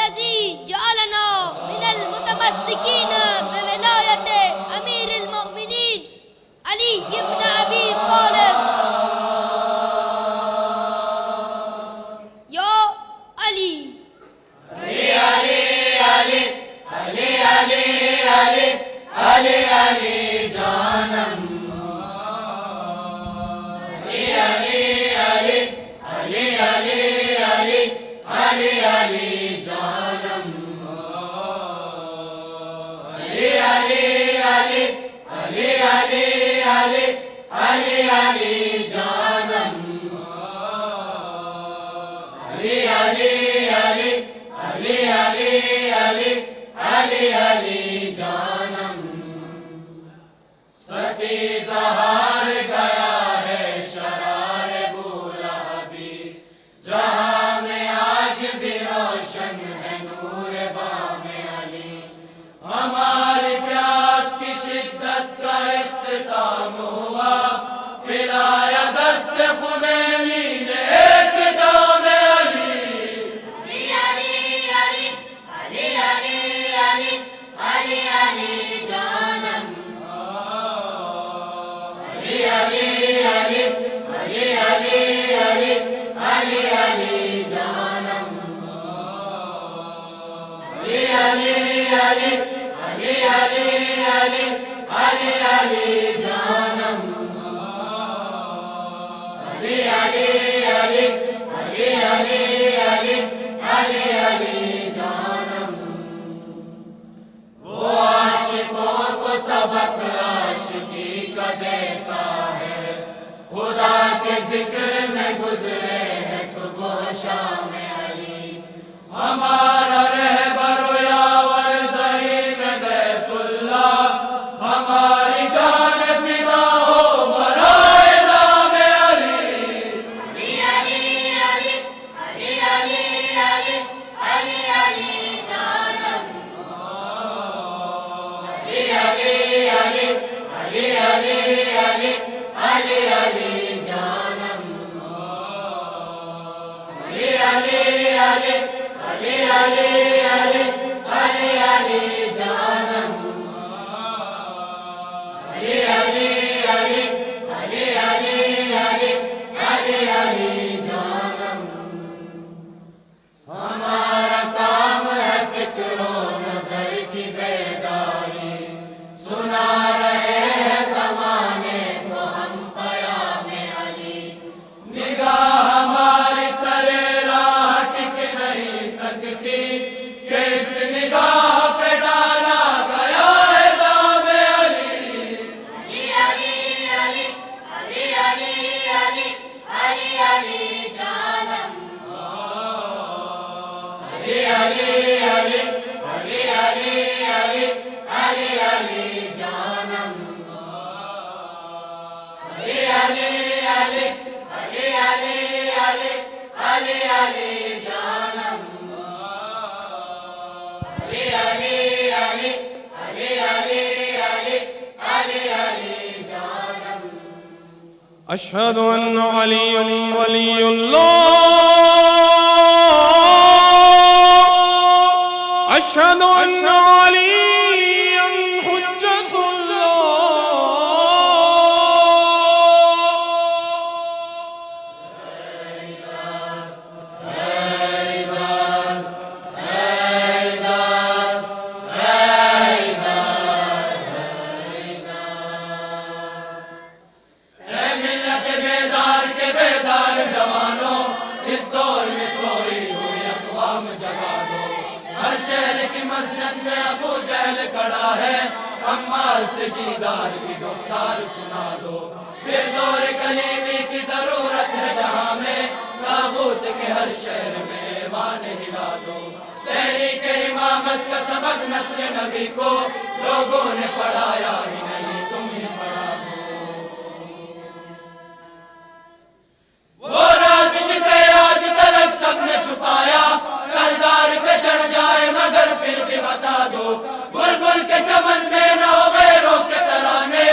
الذي جعلنا من المتمسكين بولاية أمير المؤمنين علي بن أبي طالب. يا علي علي علي علي علي علي علي علي علي جانم علي علي علي علي علي علي علي علي جانم علي علي علي علي علي علي علي علي جانم علي علي علي علي علي علي علي علي جانم ستی زہار گیا ہے شرار بولہبی جہاں میں آج بھی روشن ہے نور بام علی ہماری پیاس کی شدت کا اختتام ہوا پلایا دست خمینی نے ایک جام علی علی علی علی علی علی علی علی جانم علی علی علی علی علی علی علی علی جانم علی علی علی علی علی علی علی علی جانم علی علی علی علی علی علی علی علی جانم وہ عاشقوں کو سبق عاشقی کا دیتا ہے خدا کے ذکر میں گزرے ہیں صبح و شام علی ہمارا رہبر و یاور زعیم بیت اللہ ہماری جان فدا ہو برائے نام علی علی علی علی علی علی علی علی جانم علی علی علی علی علی علی علی علی جانم علی علی علی علی علی علی علی علی جانم علی علی علی علی علی علی علی علی جانم ہمارا کام ہے فکر و نظر کی بیداری سنا رہے ہیں زمانے کو ہم پیام علی نگاہ ہماری سرے راہ ٹک نہیں سکتی کہ اس نگاہ پہ ڈالا گیا ہے دام علی علی علی علی علی علی علی علی جانم علی علی علی علی علی علی علی علی جانم علی علی علی علی علی علی علی علی جانم علی علی علی علی علی علی علی علی جانم أشهد أن علي ولي الله أشهد أن عليا حجة الله اے ملت بیدار کے بیدار جوانوں اس دور میں سوئی ہوئی اقوام جگا دو ہر شہر کی مسجد میں ابو جہل کھڑا ہے عمار سے جیدار کی گفتار سنا دو پھر دور کلیمی کی ضرورت ہے جہاں میں تابوت کے ہر شہر میں ایوان ہلا دو تحریک امامت کا سبق نسل نبی کو لوگوں نے پڑھایا ہی نہیں تم ہی پڑھا دو وہ راز جسے آج تلک سب نے چھپایا سردار پہ چڑھ جائے مگر پھر بھی بتا دو بلبل کے چمن میں نہ ہو غیروں کے ترانے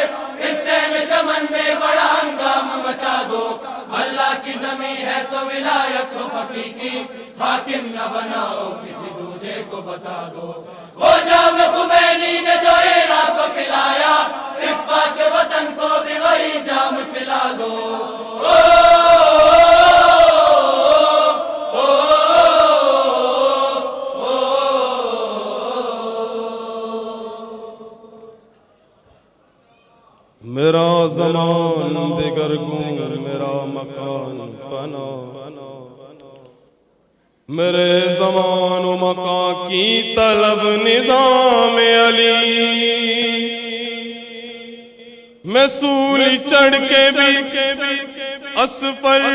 اس سین چمن میں بڑا ہنگام مچا دو اللہ کی زمین ہے تو ولایت ہو حقیقی حاکم نہ بناؤ کسی دوسرے کو بتا دو وہ جام خمینی نے جو عراق کو پلایا اس پاک وطن کو بھی وہی جام پلا دو میرا زمان دگرگون میرا مکان فنا میرے زمان و مکان کی طلب نظام علی میں سولی چڑھ کے بھی اسفل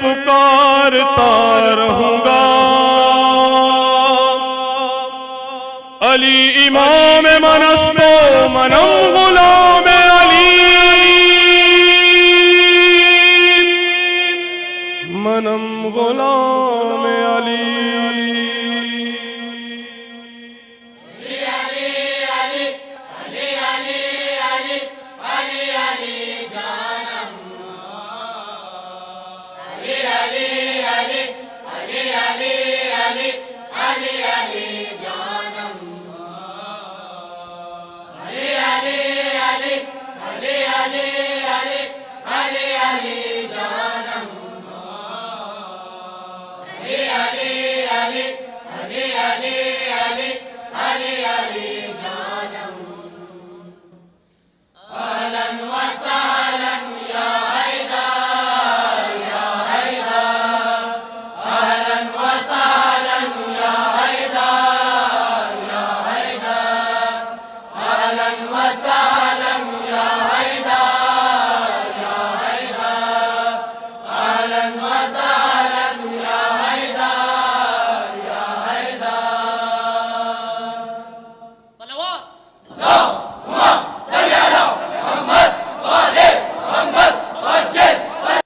پکارتا رہوں گا علی امام من است و منم غلام منم غلام علی علی